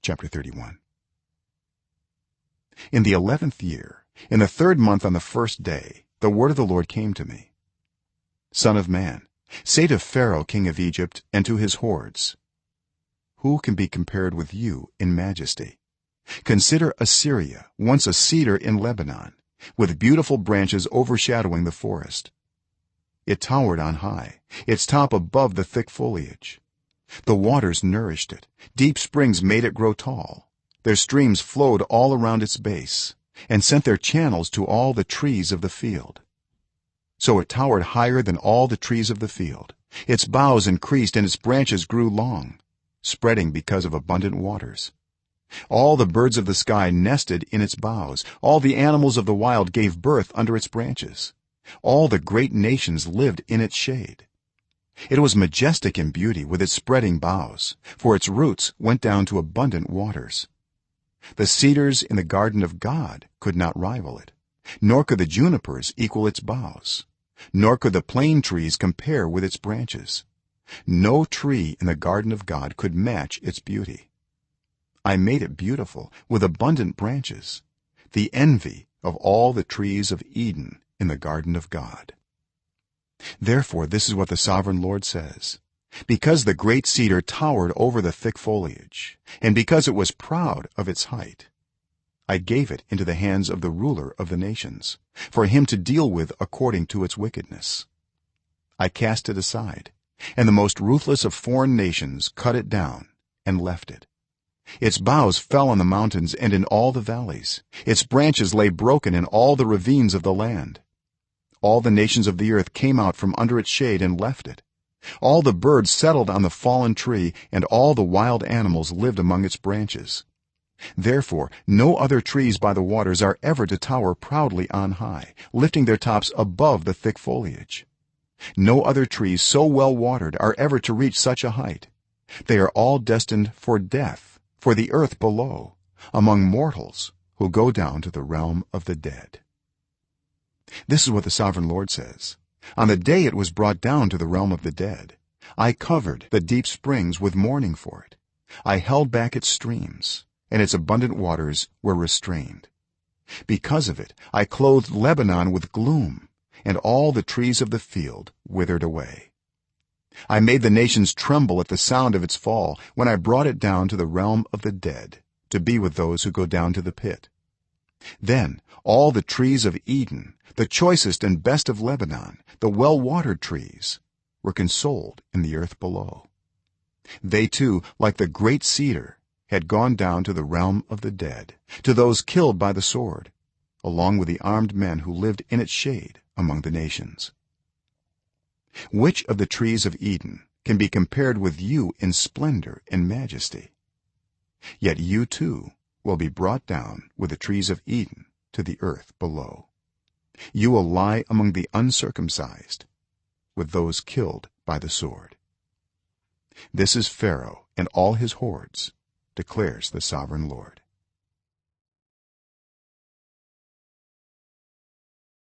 chapter 31. In the 11th year, in the 3rd month, on the 1st day, the word of the Lord came to me: Son of man, say to Pharaoh king of Egypt and to his hordes, who can be compared with you in majesty? Consider Assyria, once a cedar in Lebanon, with beautiful branches overshadowing the forest. It towered on high, its top above the thick foliage. The waters nourished it, deep springs made it grow tall. Their streams flowed all around its base and sent their channels to all the trees of the field. So it towered higher than all the trees of the field. Its boughs increased and its branches grew long, spreading because of abundant waters. All the birds of the sky nested in its boughs. All the animals of the wild gave birth under its branches. All the great nations lived in its shade. It was majestic in beauty with its spreading boughs, for its roots went down to abundant waters. The cedars in the garden of God could not rival it, nor could the junipers equal its boughs, nor could the plane trees compare with its branches. No tree in the garden of God could match its beauty. I made it beautiful with abundant branches, the envy of all the trees of Eden in the garden of God. Therefore this is what the sovereign Lord says: because the great cedar towered over the thick foliage, and because it was proud of its height, I gave it into the hands of the ruler of the nations, for him to deal with according to its wickedness. I cast it aside, and the most ruthless of foreign nations cut it down and left it. Its boughs fell on the mountains and in all the valleys. Its branches lay broken in all the ravines of the land. All the nations of the earth came out from under its shade and left it. All the birds settled on the fallen tree, and all the wild animals lived among its branches. Therefore no other trees by the waters are ever to tower proudly on high, lifting their tops above the thick foliage. No other trees so well watered are ever to reach such a height. They are all destined for death, for the earth below, among mortals who go down to the realm of the dead. This is what the sovereign Lord says: on the day it was brought down to the realm of the dead, I covered the deep springs with mourning for it. I held back its streams, and its abundant waters were restrained. Because of it I clothed Lebanon with gloom, and all the trees of the field withered away. I made the nations tremble at the sound of its fall when I brought it down to the realm of the dead, to be with those who go down to the pit. Then all the trees of Eden, the choicest and best of Lebanon, the well-watered trees, were consoled in the earth below. They too, like the great cedar, had gone down to the realm of the dead, to those killed by the sword, along with the armed men who lived in its shade among the nations. Which of the trees of Eden can be compared with you in splendor and majesty? Yet you too will be brought down with the trees of Eden to the earth below. You will lie among the uncircumcised, with those killed by the sword. This is Pharaoh and all his hordes, declares the sovereign Lord.